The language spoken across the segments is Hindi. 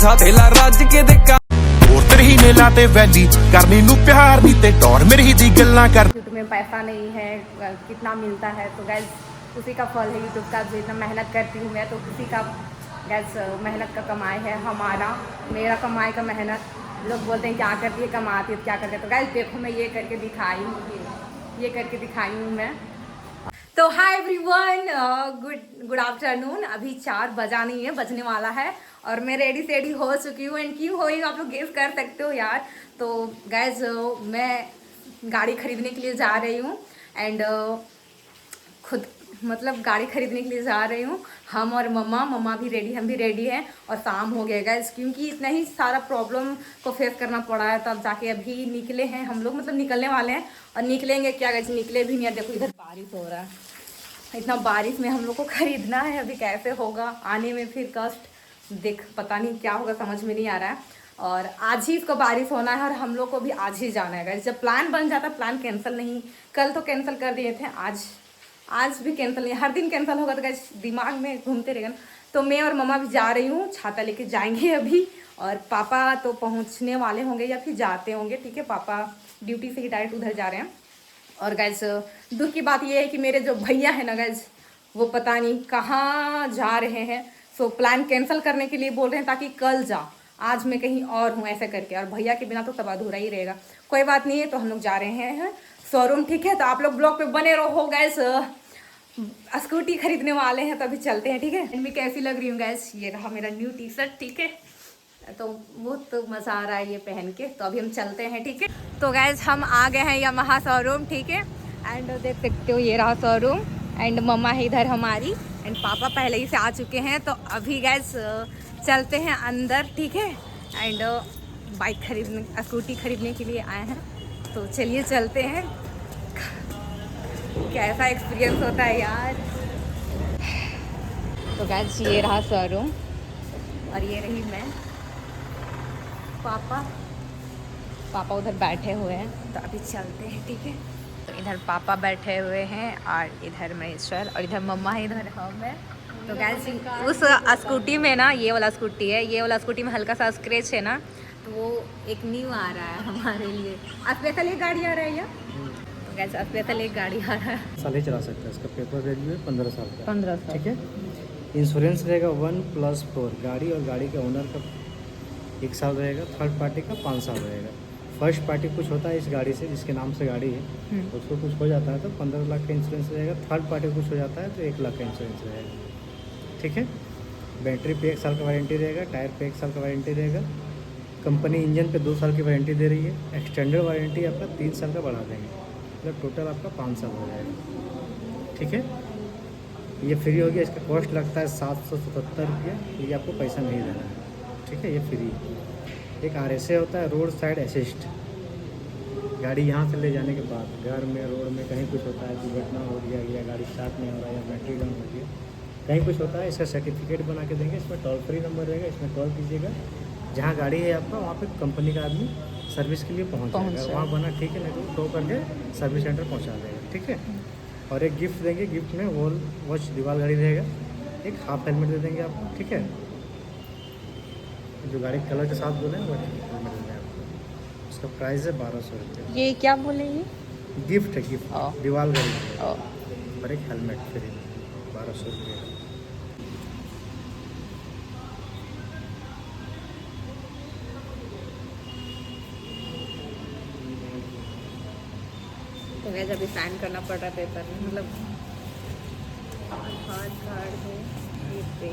ਮਸਾ ਥੇਲਾ ਰੱਜ ਕੇ ਦੇ और तेरे ही ने लाते वैली करनी नू प्यार नी ते टौर मेरी ही दी गल्लां कर। यूट्यूब में पैसा नहीं है, कितना मिलता है तो गैस उसी का फल है यूट्यूब का। जितना मेहनत करती हूँ मैं तो उसी का गैस मेहनत का कमाई है हमारा, मेरा कमाई का मेहनत। लोग बोलते हैं क्या करती है, कमाती है, क्या करती है। तो गैस देखो मैं ये करके दिखाई हूँ, ये करके दिखाई हूँ मैं। तो हाय एवरीवन, गुड आफ्टरनून। अभी 4 बजा नहीं है, बजने वाला है और मैं रेडी हो चुकी हूँ। एंड क्यों हो आप लोग गेस कर सकते हो यार। तो गैस मैं गाड़ी खरीदने के लिए जा रही हूँ एंड खुद मतलब गाड़ी खरीदने के लिए जा रही हूँ। हम और मम्मा भी रेडी, हम भी रेडी हैं और शाम हो गया गैस, क्योंकि इतना ही सारा प्रॉब्लम को फेस करना पड़ा है। तब जाके अभी निकले हैं हम लोग, मतलब निकलने वाले हैं और निकलेंगे क्या गैस, निकले भी नहीं है। देखो इधर बारिश हो रहा है, इतना बारिश में हम लोग को खरीदना है, अभी कैसे होगा आने में फिर कष्ट, देख पता नहीं क्या होगा, समझ में नहीं आ रहा है। और आज ही इसको बारिश होना है और हम लोग को भी आज ही जाना है गाइस। जब प्लान बन जाता प्लान कैंसिल नहीं, कल तो कैंसिल कर दिए थे, आज भी कैंसिल नहीं। हर दिन कैंसिल होगा तो गाइस दिमाग में घूमते रहेगा ना। तो मैं और मम्मा भी जा रही हूँ, छाता लेके जाएंगे अभी। और पापा तो पहुँचने वाले होंगे या फिर जाते होंगे, ठीक है। पापा ड्यूटी से ही डायरेक्ट उधर जा रहे हैं। और गाइस दुख की बात ये है कि मेरे जो भैया है ना गाइस, वो पता नहीं कहाँ जा रहे हैं। सो प्लान कैंसिल करने के लिए बोल रहे हैं ताकि कल जा, आज मैं कहीं और हूँ ऐसे करके। और भैया के बिना तो सब अधूरा ही रहेगा। कोई बात नहीं है, तो हम लोग जा रहे हैं शोरूम, ठीक है। तो आप लोग ब्लॉग पे बने रहो गाइस। स्कूटी खरीदने वाले हैं तो अभी चलते हैं, ठीक है। मैं कैसी लग रही हूँ गाइस, ये रहा मेरा न्यू टी शर्ट, ठीक है। तो बहुत तो मज़ा आ रहा है ये पहन के। तो अभी हम चलते हैं, ठीक है। तो गैस हम आ गए हैं यामाहा शोरूम, ठीक है। एंड देख सकते हो ये रहा शोरूम। एंड मम्मा है इधर हमारी, एंड पापा पहले ही से आ चुके हैं। तो अभी गैस चलते हैं अंदर, ठीक है। एंड बाइक खरीदने, स्कूटी खरीदने के लिए आए हैं। तो चलिए चलते हैं। कैसा एक्सपीरियंस होता है यार। तो गैस ये रहा शोरूम और ये रही मैं, पापा उधर बैठे हुए हैं। तो अभी चलते हैं, ठीक है। तो इधर पापा बैठे हुए हैं और इधर महेश्वर और इधर मम्मा है, इधर हम है। तो गैस उस स्कूटी में ना, ये वाला स्कूटी है, ये वाला स्कूटी में हल्का सा स्क्रैच है ना, तो वो एक न्यू आ रहा है हमारे लिए। स्पेशल एक गाड़ी आ रहा है या तो गैस स्पेशल एक गाड़ी आ रहा है। साल ही चला सकता है, इसका पेपर वैल्यू है 15 साल का। 15 साल, ठीक है। इंश्योरेंस रहेगा 1+4, गाड़ी और गाड़ी के ओनर का 1 साल रहेगा, थर्ड पार्टी का 5 साल रहेगा। फर्स्ट पार्टी कुछ होता है इस गाड़ी से, जिसके नाम से गाड़ी है उसको कुछ हो जाता है तो 15 लाख का इंश्योरेंस रहेगा। थर्ड पार्टी कुछ हो जाता है तो 1 लाख का इंश्योरेंस रहेगा, ठीक है। बैटरी पे 1 साल का वारंटी रहेगा, टायर पे 1 साल का वारंटी रहेगा। कंपनी इंजन पे 2 साल की वारंटी दे रही है। एक्सटेंडेड वारंटी आपका 3 साल का बढ़ा देंगे, मतलब टोटल आपका 5 साल हो जाएगा, ठीक है। ये फ्री हो गया, इसका कॉस्ट लगता है 777 रुपये, ये आपको पैसा नहीं देना है, ठीक है। ये फ्री। एक RSA होता है, रोड साइड असिस्ट। गाड़ी यहाँ से ले जाने के बाद घर में, रोड में कहीं कुछ होता है, दुर्घटना हो गया या गाड़ी स्टार्ट नहीं हो रहा है या बैटरी डाउन हो गया, कहीं कुछ होता है, इसका सर्टिफिकेट बना के देंगे। इसमें टोल फ्री नंबर रहेगा, इसमें कॉल कीजिएगा। जहाँ गाड़ी है आपका वहाँ पे कंपनी का आदमी सर्विस के लिए पहुँच जाएगा, वहाँ बना, ठीक है। नहीं तो टो करके सर्विस सेंटर पहुँचा देगा, ठीक है। और एक गिफ्ट देंगे, गिफ्ट में वॉच दीवार गाड़ी रहेगा, एक हाफ हेलमेट दे देंगे आपको, ठीक है। जो गाड़ी कलर के साथ बोले वो हेलमेट देंगे आपको। उसका प्राइस है 1200 रुपये। ये क्या बोले, ये गिफ्ट है, गिफ्ट दीवार गाड़ी और एक हेलमेट फ्री, 1200 रुपये। तो गैस अभी साइन करना पड़ रहा है पेपर में, मतलब आधार कार्ड है ये पे।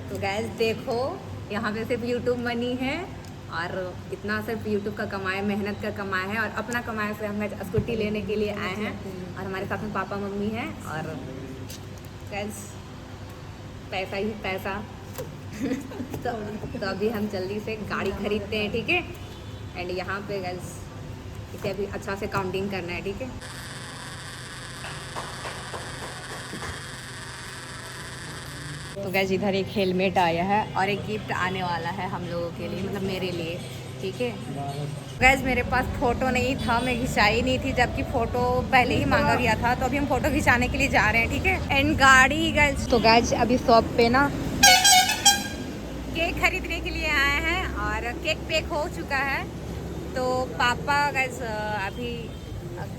तो गैस देखो यहाँ पे सिर्फ यूट्यूब मनी है और इतना सिर्फ यूट्यूब का कमाया, मेहनत का कमाया है। और अपना कमाया से हम स्कूटी लेने के लिए आए हैं और हमारे साथ में पापा मम्मी हैं। और गैस पैसा ही पैसा तो अभी हम जल्दी से गाड़ी खरीदते हैं, ठीक है। एंड यहाँ पे गैस इसे अभी अच्छा से काउंटिंग करना है, ठीक है। तो गैस इधर एक हेलमेट आया है और एक गिफ्ट आने वाला है हम लोगों के लिए, मतलब मेरे लिए, ठीक है। गैस मेरे पास फ़ोटो नहीं था, मैं खिंचाई नहीं थी, जबकि फ़ोटो पहले ही मांगा गया था। तो अभी हम फ़ोटो खिंचाने के लिए जा रहे हैं, ठीक है। एंड गाड़ी गैस, तो गैस अभी शॉप पे ना केक खरीदने के लिए आए हैं और केक पैक हो चुका है। तो पापा गैस अभी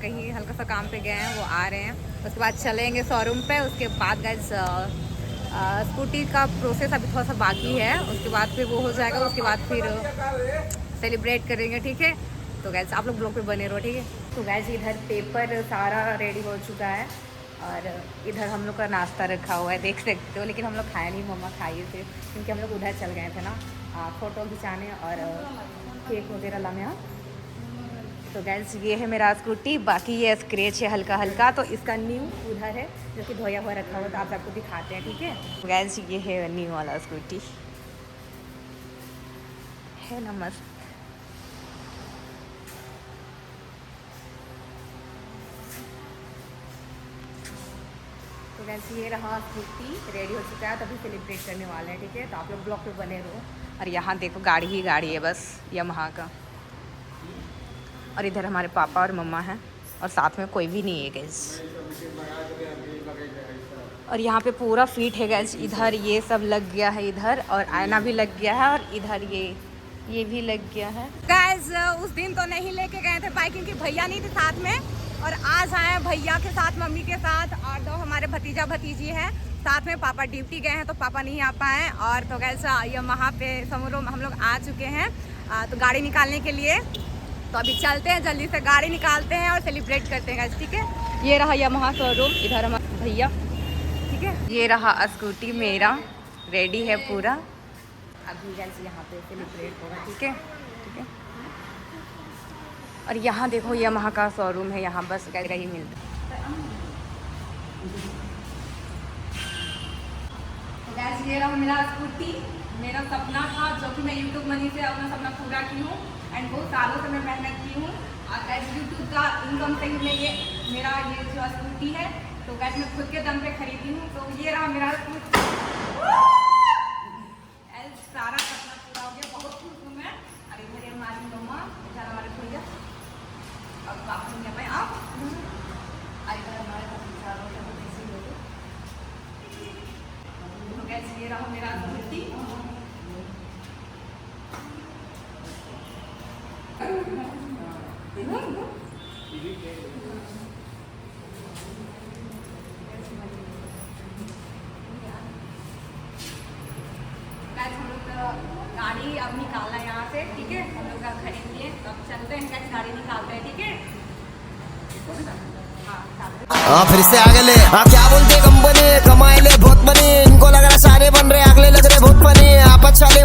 कहीं हल्का सा काम पे गए हैं, वो आ रहे हैं। उसके बाद चलेंगे शोरूम पे। उसके बाद गैस स्कूटी का प्रोसेस अभी थोड़ा सा बाकी है, उसके बाद फिर वो हो जाएगा। उसके बाद फिर सेलिब्रेट करेंगे, ठीक है। तो गैस आप लोग ब्लॉग पे बने रहो, ठीक है। तो गैस इधर पेपर सारा रेडी हो चुका है और इधर हम लोग का नाश्ता रखा हुआ है, देख सकते हो। लेकिन हम लोग खाए नहीं, मम्मा खाई थे, क्योंकि हम लोग उधर चल गए थे ना फ़ोटो खिंचाने और केक वगैरह लाने। तो गैस ये है मेरा स्कूटी, बाकी ये स्क्रैच है हल्का हल्का, तो इसका न्यू उधर है जो कि धोया हुआ रखा हुआ, तो आप सबको दिखाते हैं, ठीक है। तो गैस ये है न्यू वाला स्कूटी, है ना मस्त। तो गैस ये रहा स्कूटी, रेडी हो चुका है, तभी सेलिब्रेट करने वाले हैं, ठीक है। तो आप लोग ब्लॉग पे बने रहो। और यहाँ देखो गाड़ी ही गाड़ी है बस, यामाहा का। और इधर हमारे पापा और मम्मा हैं और साथ में कोई भी नहीं है गैस। और यहाँ पे पूरा फिट है गैस, इधर ये सब लग गया है इधर, और आईना भी लग गया है, और इधर ये भी लग गया है गैस। उस दिन तो नहीं लेके गए थे बाइक, क्योंकि भैया नहीं थे साथ में, और आज आए भैया के साथ, मम्मी के साथ, और दो हमारे भतीजा भतीजी हैं साथ में। पापा ड्यूटी गए हैं तो पापा नहीं आ पाए। और तो गैस यहाँ पे समूह हम लोग आ चुके हैं तो गाड़ी निकालने के लिए। तो अभी चलते हैं, जल्दी से गाड़ी निकालते हैं और सेलिब्रेट करते हैं गाइस, ठीक है। ये रहा यामाहा शोरूम, इधर हमारे भैया, ठीक है। ये रहा स्कूटी मेरा, रेडी है पूरा। अभी गाइस यहाँ पे सेलिब्रेट होगा, ठीक है, ठीक है। और यहाँ देखो यामाहा का शोरूम है, यहाँ बस गाइस ही मिलता है। तो गाइस ये रहा मेरा स्कूटी, मेरा सपना था जो कि मैं यूट्यूब मनी से अपना सपना पूरा की हूँ। एंड बहुत सालों से मैं मेहनत की हूँ, और गैस यूट्यूब का इनकम से ही मैं ये मेरा ये जो स्कूटी है, तो गैस मैं खुद के दम पे खरीदी हूँ। तो ये रहा मेरा स्कूटी, सारा सपना पूरा हो गया, बहुत खुश हूँ मैं। और इधर हमारी मम्मा, इधर हमारे भैया और पापा नहीं आ पाए आप, और इधर हमारे तो गैस ये रहा मेरा स्कूटी। हम लोग गाड़ी अब निकाला यहाँ से, ठीक है। हम लोग खरीद लिए, तो अब चलते हैं गाइस, गाड़ी निकालते हैं, ठीक है। हाँ फिर से आगे ले। हाँ क्या बोलते कंपनी, कमाए ले बहुत बनी, इनको लग रहा सारे बन रहे, अगले लग रहे बहुत बनी, आप अच्छा ले।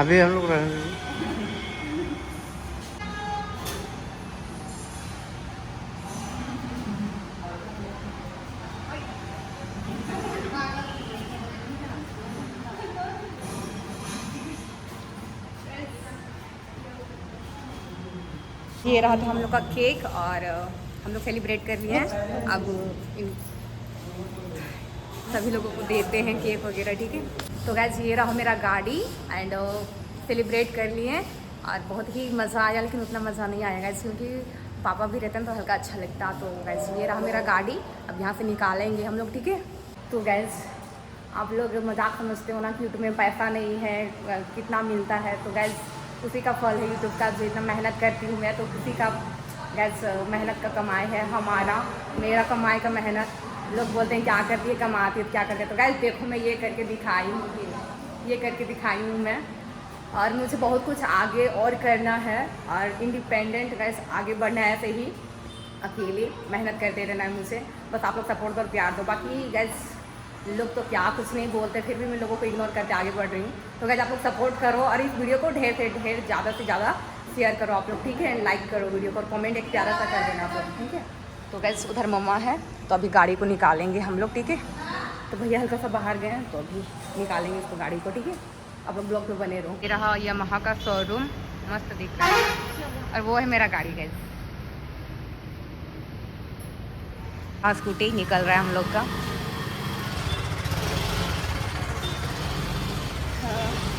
अभी हम लोग रहेंगे। ये रहा था हम लोग का केक, और हम लोग सेलिब्रेट कर लिए हैं। अब सभी लोगों को देते हैं केक वगैरह, ठीक है। तो गैस ये रहा मेरा गाड़ी, एंड सेलिब्रेट कर लिए, और बहुत ही मज़ा आया, लेकिन उतना मज़ा नहीं आया गैस, क्योंकि पापा भी रहते हैं तो हल्का अच्छा लगता। तो गैस ये रहा मेरा गाड़ी, अब यहाँ से निकालेंगे हम लोग, ठीक है। तो गैस आप लोग मजाक समझते हो ना कि यूट्यूब में पैसा नहीं है, कितना मिलता है। तो गैस उसी का फल है यूट्यूब का, जो इतना मेहनत करती हूँ मैं, तो उसी का गैस मेहनत का कमाई है हमारा, मेरा कमाई का मेहनत। लोग बोलते हैं क्या करती है, कमाती है, क्या करती है। तो गैस देखो मैं ये करके दिखाई हूँ, ये करके दिखाई हूँ मैं, और मुझे बहुत कुछ आगे और करना है, और इंडिपेंडेंट गैस आगे बढ़ना है, ऐसे ही अकेले मेहनत करते रहना है मुझे। बस आप लोग सपोर्ट और प्यार दो। बाकी गैस लोग तो क्या कुछ नहीं बोलते, फिर भी मैं लोगों को इग्नोर करके आगे बढ़ रही हूँ। तो गाइस आप लोग सपोर्ट करो और इस वीडियो को ढेर से ढेर ज़्यादा से ज़्यादा शेयर करो आप लोग, ठीक है। लाइक करो वीडियो को और कमेंट एक प्यारा सा कर देना आप लोग, ठीक है। तो गाइस उधर मम्मा है, तो अभी गाड़ी को निकालेंगे हम लोग, ठीक है। तो भैया हल्का सा बाहर गए हैं, तो अभी निकालेंगे इसको गाड़ी को, ठीक है। आप लोग ब्लॉग पे बने रहो। ये रहा यामाहा का शोरूम, मस्त दिख रहा है, और वो है मेरा गाड़ी गाइस। हाँ स्कूटी निकल रहा है हम लोग का।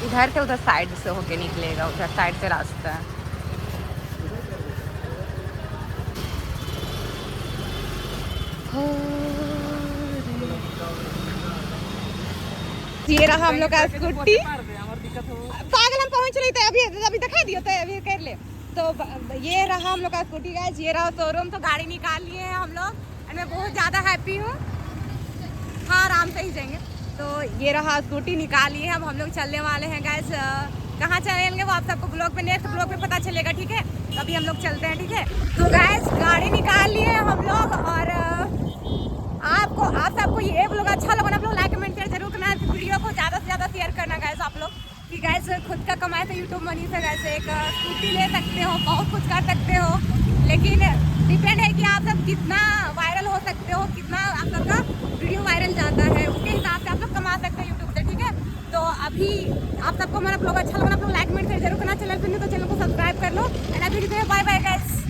इधर से उधर साइड से होके निकलेगा, उधर साइड से रास्ता है। ये रहा हम लोग का स्कूटी। पागल हम पहुंच रही थे, अभी दिखा दियो तो अभी कर ले। तो ये रहा हम लोग का स्कूटी गाइस, ये रहा शोरूम। तो गाड़ी निकाल लिए हैं हम लोग और मैं बहुत ज़्यादा हैप्पी हूँ। हाँ आराम से ही जाएंगे। तो ये रहा स्कूटी निकाल लिए हम लोग चलने वाले हैं गाइस। कहाँ चलेंगे वो आप सबको ब्लॉग पे, नेक्स्ट ब्लॉग पे पता चलेगा, ठीक है। तो अभी हम लोग चलते हैं, ठीक है। तो गाइस गाड़ी निकाल लिए हम लोग, और आप सबको ये ब्लॉग अच्छा लगा ना, आप लोग लाइक कमेंट शेयर जरूर करना। वीडियो को ज़्यादा से ज़्यादा शेयर करना गाइस आप लोग, कि गाइस खुद का कमाए तो यूट्यूब मनी से गाइस एक स्कूटी ले सकते हो, बहुत कुछ कर सकते हो, लेकिन डिपेंड है कि आप सब कितना वायरल हो सकते हो, कितना आप सबका वीडियो वायरल जाता है, उसके हिसाब से आप लोग कमा सकते हो यूट्यूब से, ठीक है। तो अभी आप सबको हमारा ब्लॉग अच्छा लगा, आप लोग लाइक कमेंट शेयर जरूर करना। चैनल पर नहीं तो चैनल को सब्सक्राइब कर लो। एंड अभी बाय बाय गाइस।